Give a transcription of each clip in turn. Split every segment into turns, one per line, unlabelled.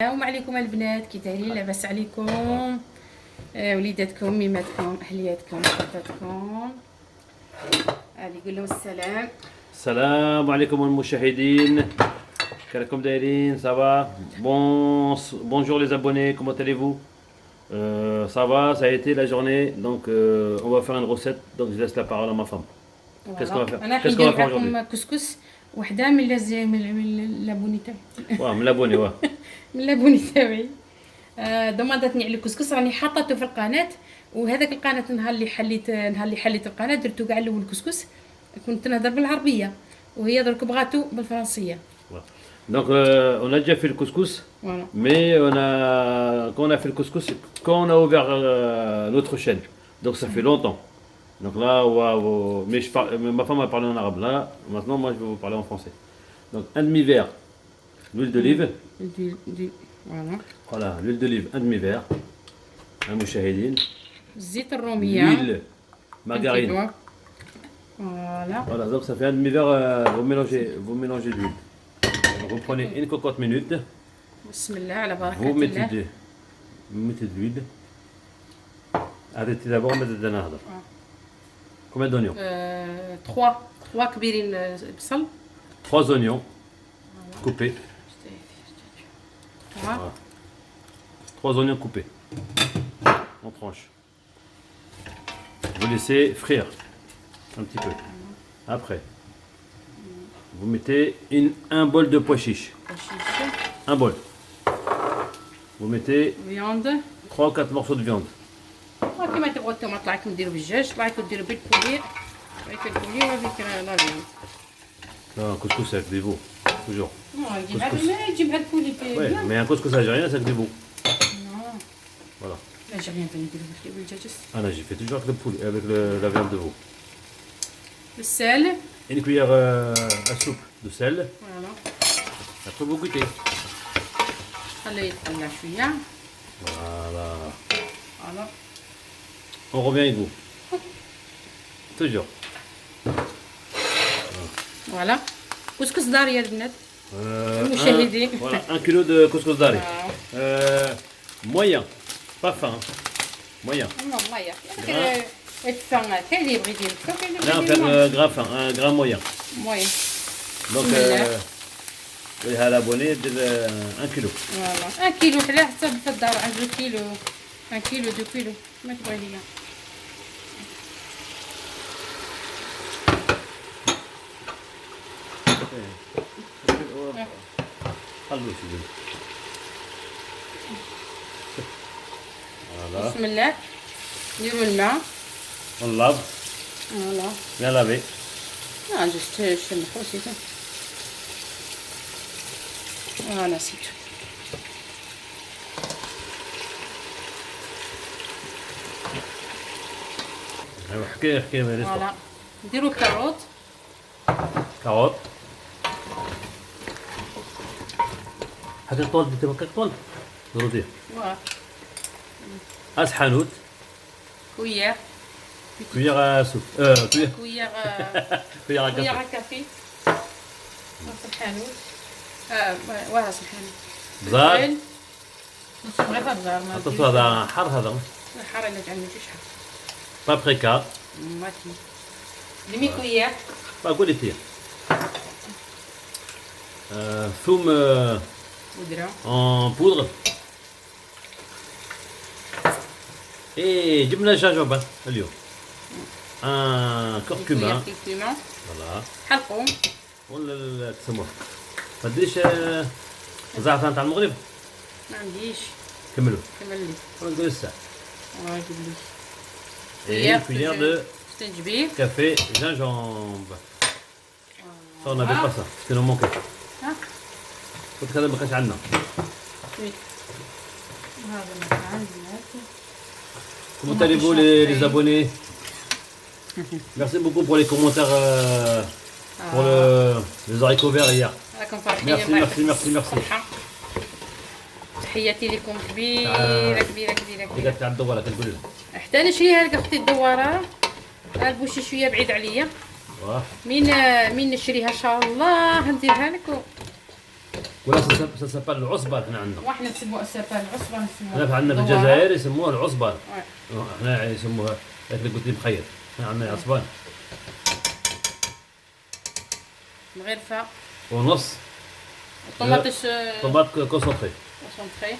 السلام عليكم البنات، كي دايرين؟ لاباس عليكم؟ وليداتكم، ميماتكم، اهلياتكم، خالاتكم. غادي نقول لهم السلام.
السلام عليكم المشاهدين، كيراكم دايرين؟ صافا bonjour les abonnés, comment allez-vous? Ça va, ça a été la journée, donc on va faire une recette, donc je laisse la parole à ma femme. Qu'est-ce qu'on va faire?
انا
Qu'est-ce qu'on va faire
معكم
aujourd'hui?
كسكس وحده من لابوني تاعي.
Ouais, من لابوني واه.
من لابوني تاعي. ضمادتني على الكسكس، راني حاطته في القناه، وهذاك القناه نهار اللي حليت القناه درتو كاع الاول كسكس، كنت نهضر بالعربيه وهي درك بغاتو بالفرنسيه.
Donc on a déjà fait le couscous,
Voilà.
mais quand on a fait le couscous, quand on a ouvert notre chaîne, donc ça fait longtemps. Donc là, mais ma femme a parlé en arabe. Là, maintenant, moi, je vais vous parler en français. Donc un demi-verre d'huile d'olive.
Voilà.
Voilà, l'huile d'olive, un demi-verre. Un mouchahidine.
الزيت الروميه.
L'huile, margarine.
Voilà.
Voilà, donc ça fait un demi-verre. Vous mélangez l'huile. Donc vous prenez une cocotte minute.
بسم الله على بركة
Vous mettez
الله.
de l'huile. Arrêtez d'abord, mettez de l'eau. Combien d'oignons?
3 كبيرين بصل.
3 oignons coupés.
3.
3 oignons coupés en tranches. Vous laissez frire un petit peu. Après, vous mettez un bol de pois chiches. Un bol. Vous mettez
viande.
3 ou 4 morceaux de viande.
كيما تبغوا نتوما، طلع لكم ديروا بالدجاج، طلع لكم ديروا بالبولي، هاك البولي وهذيك لا فياند.
Non, un couscous c'est avec des veaux, toujours.
يجي مع البولي.
Ouais, mais un couscous algérien c'est avec des veaux. Voilà.
لا جا rien نديروا بالدجاج.
Ah là j'ai fait toujours avec le poulet, avec la viande de veau.
السال.
Une cuillère à soupe de sel.
Voilà.
Après vous goûtez.
خليه يتقلع شويه.
Voilà.
Voilà.
On revient avec vous. Toujours.
Voilà. كسكس داري يا البنات.
المشاهدين. Voilà, 1 kilo de couscous dari. Moyen, pas fin. Moyen.
والله يا اخي الفان كاين اللي يبغي يدير الفان، كاين اللي
Là on
يبغي
fait
يدير
gras fin, un gras moyen.
موين.
Donc à l'abonné de 1 kilo.
فوالا 1 كيلو حلا حتى في الدار 1 كيلو 1 كيلو 2 كيلو ما تبغي هي.
Voilà.
بسم الله نديرو الماء.
On lave.
فوالا.
Bien lavé.
جست شنحو سيتو. فوالا سيتو.
ايوا حكي ما ريستو.
فوالا نديرو الكاروط.
كاروت. حكي طول ديتي مكا طول. ضروري. اس حانوت.
كويير.
كويير سوب. كويير.
كويير
كويير
كويير
كافي.
كافي. راس الحانوت. راس الحانوت.
بزار.
غير بزار ما
حطيتو هذا حر هذا.
حار الا جعل ماشي شحال.
بابريكا.
ما تي. ديمي كويير.
قولي فيه. ثوم
بودرة.
en poudre. Et جبنا جاجوبا اليوم. un curcuma. Voilà.
حلقوم.
ولا تسموه. ما تديش زعتر تاع المغرب؟
ما عنديش.
كملوا.
كمل لي.
ونقول الساعة.
جيب لي.
Et une cuillère de
زنجبيل.
café gingembre. Ça on n'avait pas ça, parce que nous manquait.
ها.
قلت هذا ما كانش عندنا.
وي. هذا ما عندنا.
Comment allez-vous les abonnés? Merci beaucoup pour les commentaires pour les haricots verts hier.
راكم فرحين.
Merci.
تحياتي لكم كبيرة كبيرة كبيرة
اللي
كبيرة.
قالت تاع الدواره كنقول لها.
حتى نشريها لك اختي الدوارة. البوشي شوية بعيد عليا.
واه.
مين نشريها ان شاء الله نديرها لك.
ولا سابال العصبة هنا عندنا.
واحنا نسموها سابال العصبة،
هنا
نسموها
عندنا في
دوارة.
الجزائر يسموها العصبة.
Ouais.
هنا يسموها هاك اللي قلت لي بخير. هنا عندنا عصبان.
مغرفة.
ونص
طماطش
طماط كونسونطري.
كونسونطري.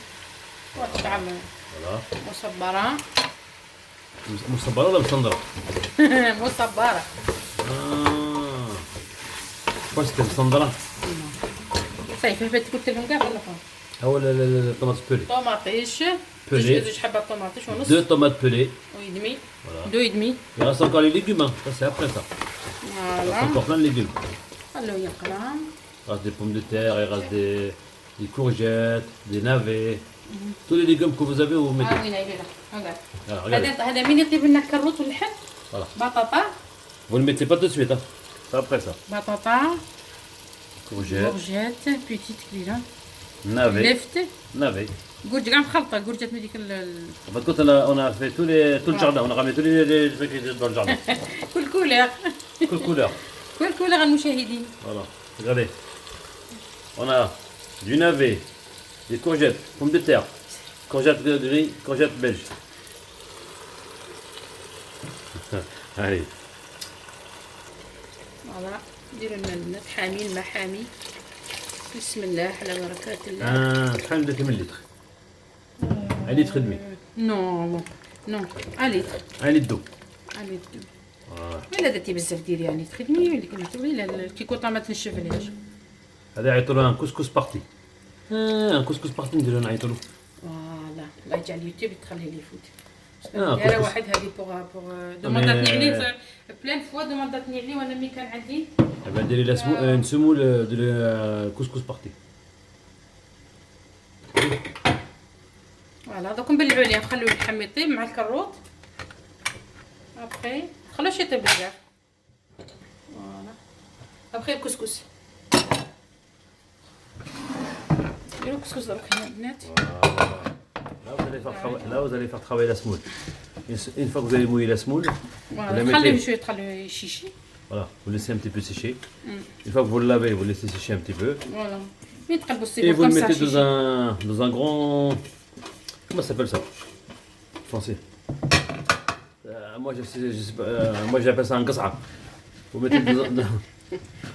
وتتعب
فوالا.
مصبرة.
مصبرة ولا مصندرة؟
مصبرة.
واش مصندرة؟
صافي فات قلت لهم كاع ولا فهم.
هو الطماط بولي.
طماطيش.
بولي.
زوج حبات طماطيش ونص.
2 tomates pelées.
ودمي.
Voilà.
2
Il reste encore les légumes, hein. Ça c'est après ça. Il reste
فوالا.
encore plein de légumes.
خلوه يقرا.
Il reste des pommes de terre, il reste des courgettes, des navets. Tous les légumes que vous avez, vous mettez.
وين هاي هذا.
Voilà, regardez.
هذا مين يطيب لنا الكروت واللحم.
Voilà.
بطاطا.
Vous ne le mettez pas tout de suite, hein. C'est après ça.
بطاطا.
Courgettes,
كورجيت بيتيت كبيرة.
navets.
لفت.
Navets.
قرج كاع مخلطة، قرجت من ديك
En fait, quand on a fait tout le jardin, on a ramené tous les trucs qui étaient dans le jardin.
كل كولور.
Quelle couleur.
كل كولور المشاهدين.
Voilà. Regardez. On a du navet, des courgettes, pommes de terre, courgettes gris, courgettes belges. Allez.
فوالا نديرو لنا البنات حامي، الماء حامي. بسم الله على بركة الله.
شحال بدات من لتر؟ 1 لتر ودمي.
نو نو علي
1 لتر دو.
علي ولا درتي بزاف ديري يعني تخدمي اللي كما تقولي لا كي كنت ما تنشفلهاش.
هذا يعيطوا له كسكس بارتي. كسكس بارتي نديرو نعيطوا له.
فوالا الله يجعل اليوتيوب تخليه لي يفوت.
كسكس.
دايره واحد هذه بوغ دومونداتني عليه بلان فوا دومونداتني عليه وانا ملي كان عندي.
دابا ديري لا نسمو كسكس بارتي.
فوالا دوك نبلعو عليه نخليو اللحم يطيب مع الكروت. ابخي خلوش يطيب بزاف. فوالا ابخي الكسكس. ديرو الكسكس دروك هنا البنات.
Là, vous allez faire travailler la semoule. Une fois que vous allez mouiller la semoule,
فوالا
vous la
خليه
mettez.
شويه تخليه يشيشي.
Voilà, vous laissez un petit peu sécher. Une fois que vous le lavez, vous le laissez sécher un petit peu.
فوالا مين تقلبوا
Et
السيبور
vous le
كوم سا
mettez
شيشي.
dans un grand. Comment ça s'appelle ça? Français. Je sais pas, moi j'appelle ça un gasra. Vous mettez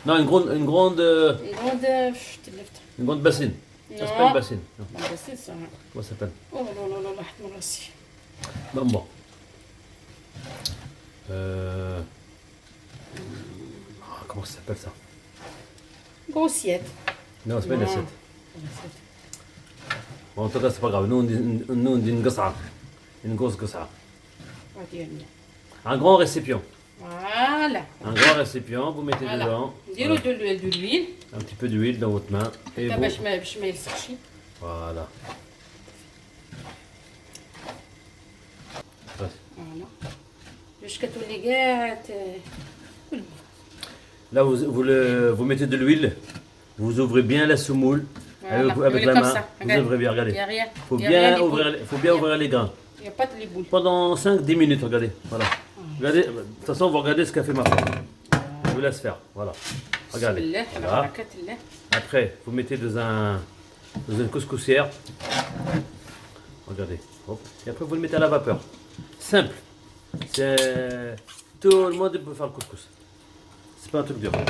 non, une grande
نعود تلفت.
bassine. Ça s'appelle une bassine. Non,
بس صح.
comment ça s'appelle?
اوه لا لا لا راحت من راسي.
Bon. Comment ça s'appelle ça?
بوسيات.
Non, c'est pas une assiette. Bon, en tout cas, c'est pas grave. Nous, on dit une gasra. Une grosse gasra.
وديالنا.
Un grand récipient.
فوالا.
Un grand récipient, vous mettez
فوالا.
dedans
نديرو دو لويل
un petit peu d'huile dans votre main. Et
هكا
vous.
باش ما يلصقش.
Voilà.
فوالا. باش كتولي كاع
Là, vous mettez de l'huile. Vous ouvrez bien la semoule. Avec la main. Vous ouvrez bien, regardez.
يا غير.
Faut bien ouvrir les grains.
يا بات لي بول.
Pendant 5-10 minutes, regardez. Voilà. Regardez, de toute façon, vous regardez ce qu'a fait ma femme. Je vous laisse faire. Voilà.
بسم
Regardez.
الله على
Voilà.
بركة الله.
Après, vous mettez dans une couscoussière. Regardez. Hop. Et après, vous le mettez à la vapeur. Simple. Tout le monde peut faire le couscous. C'est pas un truc dur. Hein.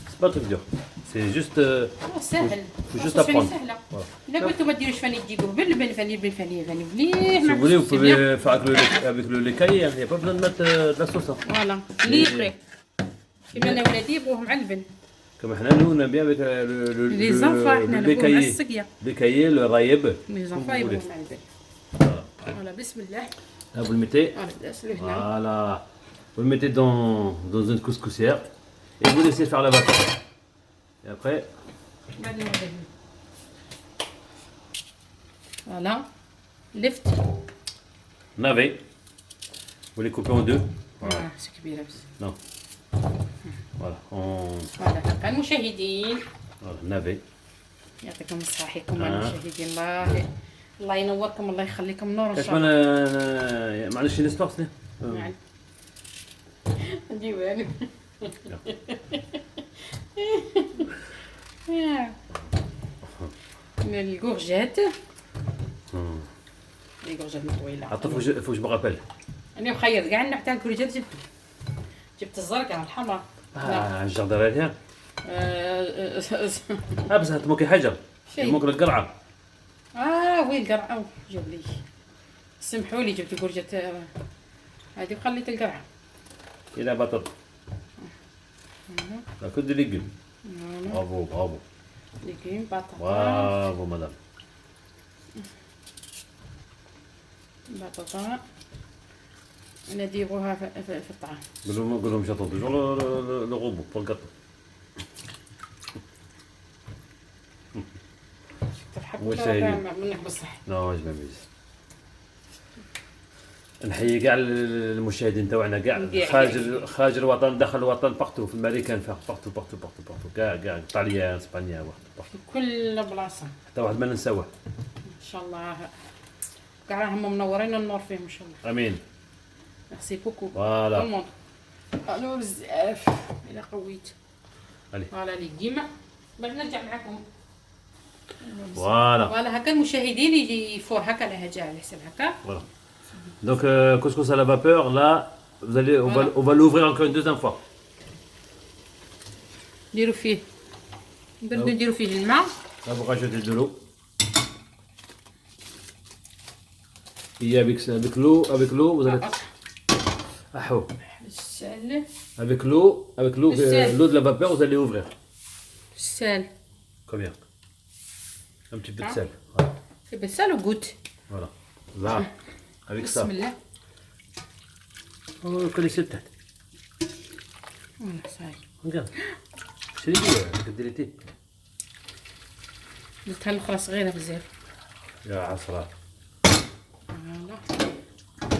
C'est pas un truc dur. C'est juste.
سهل.
faut juste
خصوصاً
apprendre.
سهلة.
Voilà.
إلا كنتو ما ديروش فاني تجيبوه بالفاني مليح.
Si vous voulez, vous pouvez faire avec le lait caillé. Il n'y a pas besoin de mettre de la sauce. Hein.
فوالا اللي يبغي. كيما انا ولادي يبغوه معلبن.
Comme nous, on aime bien avec le
لي زانفا حنا
lait
نبغوه مع
caillé.
السقية.
Le caillé, le raïb.
لي
Comme
زانفا
vous
يبغوه
voulez.
معلبن.
Voilà.
فوالا بسم الله.
Là, vous le mettez.
فوالا داس له هنا.
Voilà. Vous le mettez dans une couscoussière et vous laissez faire la vapeur. Et après,
بعد ما نبدل. فوالا لفت.
navet. Vous les coupez en deux.
سي كبيرة بس.
Non. Voilà.
فوالا هكا المشاهدين.
Voilà. Navet.
يعطيكم الصحة يكون المشاهدين. الله ينوركم، الله يخليكم نور ان
كاش
شاء الله.
معلش نستوك سنة.
يعني نديرو يعني. الكورجيت. لي كورجيت طويله.
Attends, faut que je me rappelle.
انا مخيط كاع النوع تاع الكورجيت جبته. جبت الزرقاء الحمراء.
الجردة هذه. بصح ممكن حجر. ممكن القرعه.
وين القرعه جاب لي. سمحوا لي جبت الكورجيت هذه وخليت القرعه.
الى بطاطا. لا كل دي ليجيم. برافو برافو.
ليجيم بطاطا.
برافو مدام.
بطاطا نديروها في الطعام.
قول لهم j'attends toujours le robot pour le gâteau.
منك بصح.
نو جو ميميز. نحيي كاع المشاهدين تاعنا كاع خارج الوطن داخل الوطن بارتو في الامريكان بارتو بارتو بارتو بارتو كاع طاليان اسبانيا
في كل بلاصه
حتى واحد ما ننساوه
ان شاء الله. كاع راهم منورين النور فيهم ان شاء الله.
امين.
ميرسي بوكو.
فوالا
الو بزاف الا قويت. فوالا لي كيما باش نرجع معكم. فوالا هكا المشاهدين يجي يفور هكا لهجة على حساب هكا.
Voilà. Donc couscous à la vapeur, là, on va l'ouvrir encore une deuxième fois.
نديرو فيه نبردو نديرو فيه الماء.
Là vous rajoutez de l'eau. Et avec l'eau, vous allez.
السال.
Avec l'eau de la vapeur, vous allez ouvrir.
السال.
Combien? Un petit peu de sel.
C'est pas ça le goût.
Voilà. Là, avec ça.
Bismillah.
Vous connaissez peut-être.
Voilà, ça y est.
Regarde. C'est les deux, l'été.
درتها الاخرى صغيره بزاف.
يا عصرة.
فوالا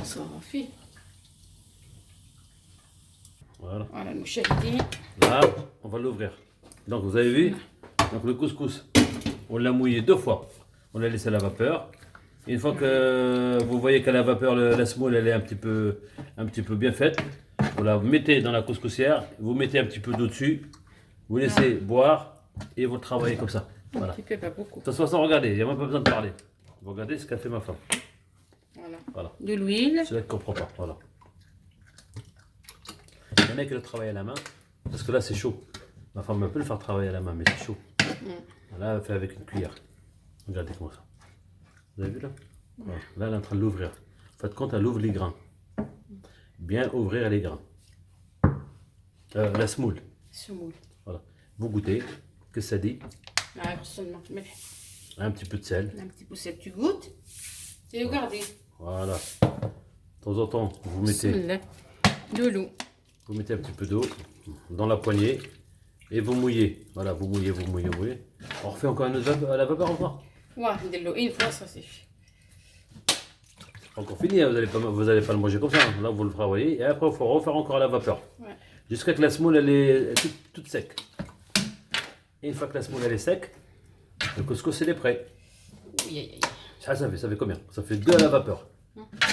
صافي.
Voilà.
Voilà المشاهدين.
Là, on va l'ouvrir. Donc vous avez vu? Donc le couscous, on l'a mouillé 2 fois. On l'a laissé à la vapeur. Une fois que vous voyez qu'à la vapeur, la semoule elle est un petit peu bien faite, vous la mettez dans la couscoussière, vous mettez un petit peu d'eau dessus, vous laissez boire et vous travaillez comme ça. Voilà.
Pas beaucoup.
De toute façon, regardez, il n'y a même pas besoin de parler. Vous regardez ce qu'a fait ma femme.
Voilà. De l'huile.
C'est là qu'on comprend pas. Voilà. Il y en a qui le travaillent à la main, parce que là c'est chaud. Ma femme peut le faire travailler à la main, mais c'est chaud. Là, elle fait avec une cuillère. Regardez comment ça. Vous avez vu là? Voilà. Là, elle est en train de l'ouvrir. Faites compte, elle ouvre les grains. Bien ouvrir les grains. La semoule. Voilà. Vous goûtez. Qu'est-ce que ça dit? Un petit peu de sel.
Un petit peu de sel. Tu goûtes? Tu regardes.
Voilà. De temps en temps, vous mettez
de l'eau.
Vous mettez un petit peu d'eau dans la poignée et vous mouillez. Voilà, vous mouillez. On refait encore une autre à la vapeur encore.
Ouais, une fois ça suffit.
Encore fini, vous allez pas le manger comme ça. Là, vous le travaillez et après, il faut refaire encore à la vapeur.
Ouais.
Jusqu'à que la semoule elle est toute sec. Et une fois que la semoule elle est sec, le couscous il est prêt.
Oui.
Ça fait combien? Ça fait 2 à la vapeur.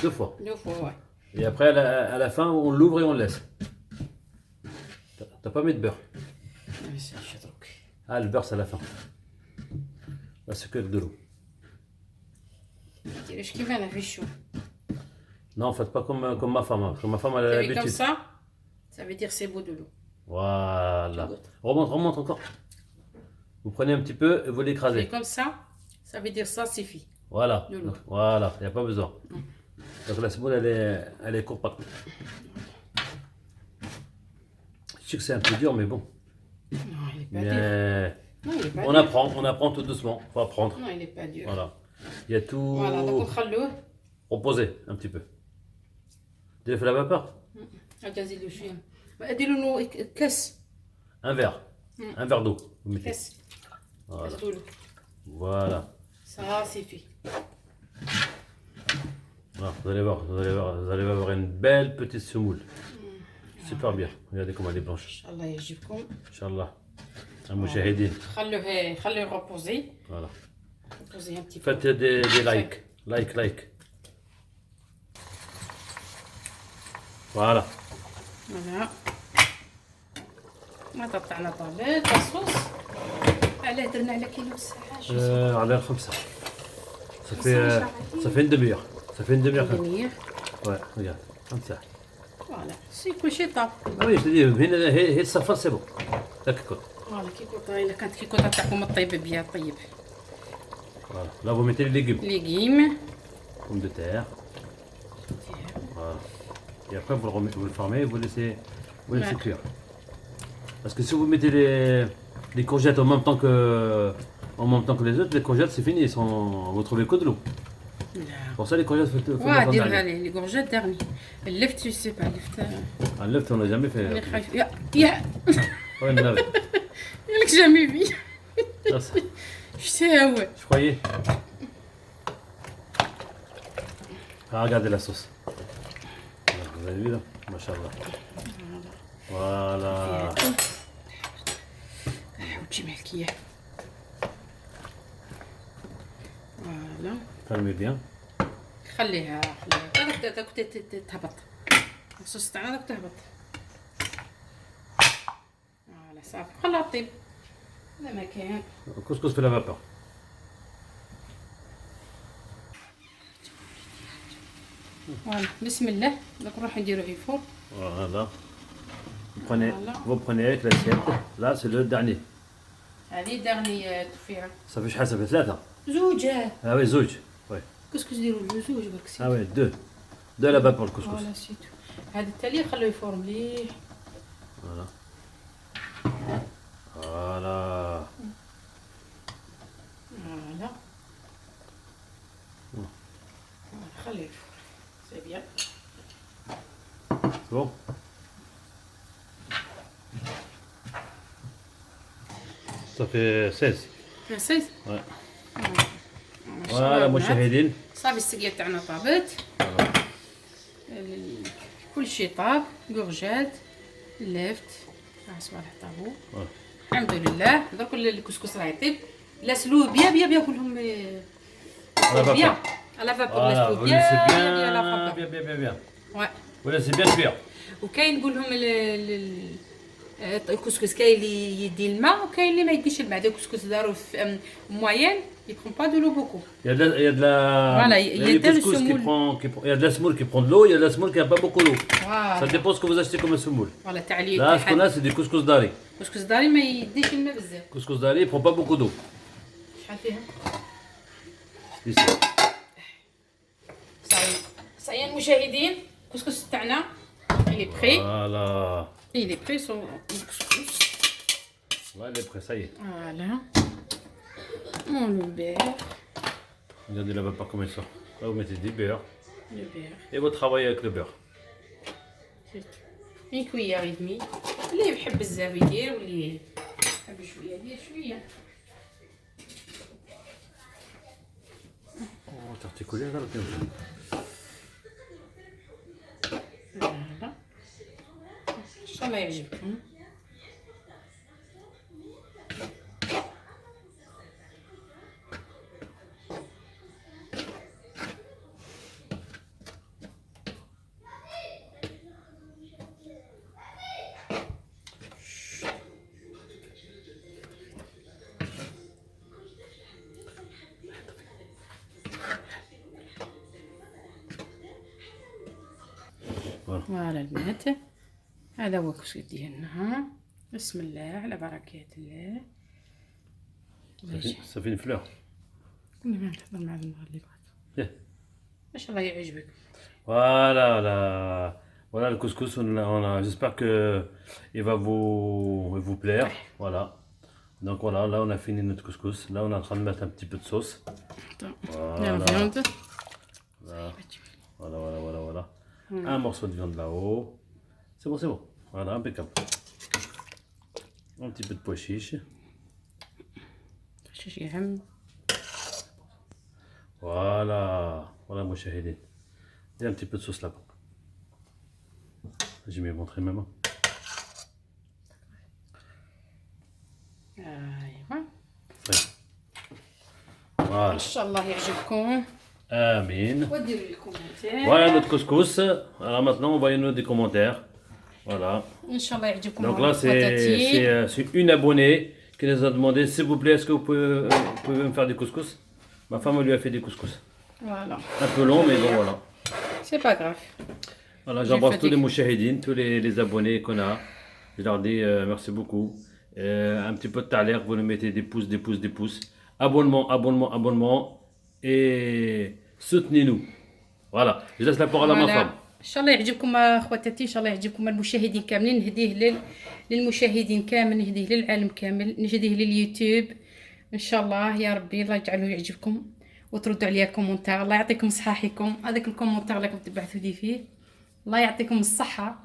2 fois.
2 fois, ouais.
Et après, à la fin, on l'ouvre et on le laisse. T'as pas mis de beurre? Ah, le beurre, c'est à la fin. Là, c'est que de l'eau. Non, faites pas comme ma femme. Parce que ma femme, elle a l'habitude.
Comme ça veut dire c'est beau de l'eau.
Voilà. Remonte encore. Vous prenez un petit peu et vous l'écrasez.
Comme ça veut dire ça suffit.
Voilà. Voilà, il n'y a pas besoin. Donc la semoule, elle est compacte. Je sais que c'est un peu dur, mais bon.
Non, il est pas dur. Non, il est pas dur.
On apprend tout doucement. Faut apprendre.
Non, il n'est pas dur.
Voilà. Il y a tout.
Voilà, donc
reposer un petit peu. Tu l'as fait la vapeur? Un verre. Un verre d'eau. Vous mettez. Voilà. Voilà.
Ça suffit.
Voilà, vous allez voir une belle petite semoule. Super bien. Regardez comment elle est blanche.
Inch'Allah يعجبكم.
Inch'Allah. المشاهدين.
خلوه reposer.
Voilà.
Reposer un petit peu.
Faites des likes. Like. Voilà.
ما تقطعنا طابت الصوص علاه درنا على كيلو الساعه
على الخمسة. Ça fait une demi-heure. Ça fait une demi-heure.
دنيا.
Ouais, regarde, comme ça.
فوالا سي كلشي طاب.
Ah oui, je te dis, هي الصفار c'est bon. Tac, écoute.
فوالا كيكوطا الا كانت كيكوطا تاعكم الطيبه بيا طيب.
Voilà. Là, vous mettez les légumes.
ليغيم.
Pommes de terre. Voilà. Et après, vous le formez et vous laissez
Ouais.
cuire. Parce que si vous mettez les courgettes en même temps que les autres, les courgettes c'est fini, vous trouvez que de l'eau.
لا.
Pour ça, les courgettes, faut
واه
les
ديرها
faire.
لي لي غورجيت دارني. اللفت جو سي با لفت.
En left, on n'a jamais
انا
fait.
خايف يا
Ouais, mais là,
ياك جامي في.
là,
شتي هو.
je croyais. Ah, regardez la sauce. Voilà, vous avez vu là? Machallah. Voilà.
وتجي ملكيه. فوالا.
Calmez bien.
خليها هذاك تهبط. الصوص تاعنا هذاك تهبط. فوالا صافي خليها طيب. لا ما كان.
Couscous fait la vapeur.
فوالا بسم الله دوك نروحو نديرو في الفور.
Voilà.
Voilà.
Vous prenez avec l'assiette. Là, c'est le dernier.
هذه داغني تفيها.
Ça fait شحال؟ ça fait 3.
زوجات.
Ah oui, زوج. Oui.
كسكس ديروا له زوج برك سي.
Ah oui, 2. 2 là-bas pour le couscous.
فوالا سيتو. هذا التالي خلوه يفور مليح.
Voilà. Voilà.
فوالا. فوالا خليه يفور. سي بيان.
C'est bon? Ça fait 16.
سيز.
Ouais.
ما شاء الله
Voilà, مشاهدين.
صافي السقيه تاعنا طابت. كلشي طاب كورجات لفت صوالح طابو. الحمد لله درك الكسكس راه يطيب. لاسلوه بيا كلهم بيان على فابور.
Voilà,
لاسلوه
vous
بيا
laissez
على فابور.
bien.
Ouais.
Vous laissez bien cuire.
وكاين نقول لهم الكسكس كاين اللي يدي الماء وكاين اللي ما يديش الماء. هذا الكسكس دارو في موين يبرون با دو لو بوكو.
Il y a de la
Voilà,
il y a
il y a
du
tel
couscous qui
semoule.
prend, il y a de la semoule qui prend de l'eau, il y a de la semoule qui n'a pas beaucoup d'eau. Ça
فوالا
dépend ce que vous achetez comme semoule.
فوالا تاع لي
Là, ce qu'on a, c'est du couscous dari.
الكسكس داري ما يديش الماء بزاف.
Couscous dari, il prend pas beaucoup d'eau.
شحال فيها؟
Ici.
صاي المشاهدين الكسكس تاعنا il est prêt.
Voilà.
Il est prêt son couscous.
Là, il est prêt, ça y est.
Voilà. Mon beurre.
Regardez la vapeur comme elle sort. Là, vous mettez du beurre.
Le beurre.
Et vous travaillez avec le beurre.
C'est tout. Une cuillère et demie. اللي يحب بزاف يدير واللي يحب شويه يدير شويه.
Oh, t'articuler là, le
Voilà. ان شاء الله يعجبكم. فوالا البنات هذا هو الكسكس ديالنا. بسم الله على بركة الله.
Ça fait une fleur.
كنا ما نحضر مع المغربات.
Viens.
ما شاء الله يعجبك.
Voilà le couscous. J'espère que il va vous plaire. Voilà. Donc voilà, là on a fini notre couscous. Là on est en train de mettre un petit peu de sauce.
La viande.
Voilà. Un morceau de viande là-haut. C'est bon. Voilà, impeccable. Un petit peu de pois chiche. Voilà, مشاهدين. Et un petit peu de sauce là-bas. J'ai mieux montré maman.
ايوا
Voilà.
ان شاء الله يعجبكم.
Amin.
وديروا لي الكومنتير.
Voilà notre couscous. Alors maintenant, envoyez-nous des commentaires. Voilà.
ان شاء الله يعجبكم.
Donc là, c'est une abonnée qui nous a demandé, s'il vous plaît, est-ce que vous pouvez me faire des couscous? Ma femme lui a fait des couscous.
Voilà.
Un peu long, mais bon, voilà.
C'est pas grave.
Voilà,
J'ai
j'embrasse
fait
tous
des-
les mouchahidines, tous les abonnés qu'on a. Je leur dis merci beaucoup. Un petit peu de talent, vous nous mettez des pouces, des pouces, des pouces. Abonnement, abonnement, abonnement. Et soutenez-nous. Voilà, je laisse la parole à ma femme.
ان شاء الله يعجبكم اخواتاتي، ان شاء الله يعجبكم المشاهدين كاملين. نهديه للمشاهدين كامل، نهديه للعالم كامل، نهديه لليوتيوب ان شاء الله يا ربي. الله يجعله يعجبكم وتردوا عليا كومونتير. الله يعطيكم صحاحكم، هذاك الكومونتير اللي كنتوا تبعثوا لي فيه. الله يعطيكم الصحة،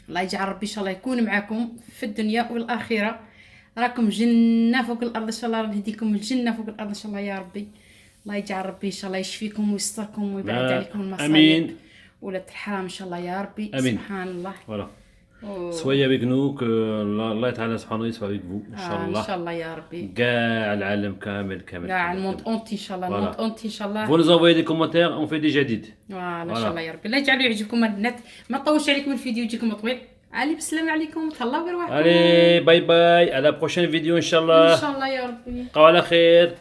الله يجعل ربي ان شاء الله يكون معكم في الدنيا والاخرة. راكم جنة فوق الارض ان شاء الله، نهديكم الجنة فوق الارض ان شاء الله يا ربي. الله يجعل ربي ان شاء الله يشفيكم ويستركم ويبعد عليكم المصائب.
امين.
ولاد الحرام ان شاء الله يا ربي.
امين.
سبحان الله.
Voilà. Soyez avec nous, que Allah Ta'ala subhanahu wa ta'ala soit avec vous.
ان
Inch'Allah.
شاء الله يا ربي.
كاع العالم كامل كامل.
كاع
كامل.
الموند اونتي ان شاء الله، الموند اونتي ان شاء الله.
Vous nous envoyez des commentaires, on fait des jadid.
فوالا ان شاء الله يا ربي. الله يجعله يعجبكم البنات. ما نطولش عليكم الفيديو يجيكم طويل. علي بالسلامة عليكم، تهلاو برواحكم.
Allez, bye bye, à la prochaine vidéo,
ان
Inch'Allah.
شاء الله يا ربي.
قوا على خير.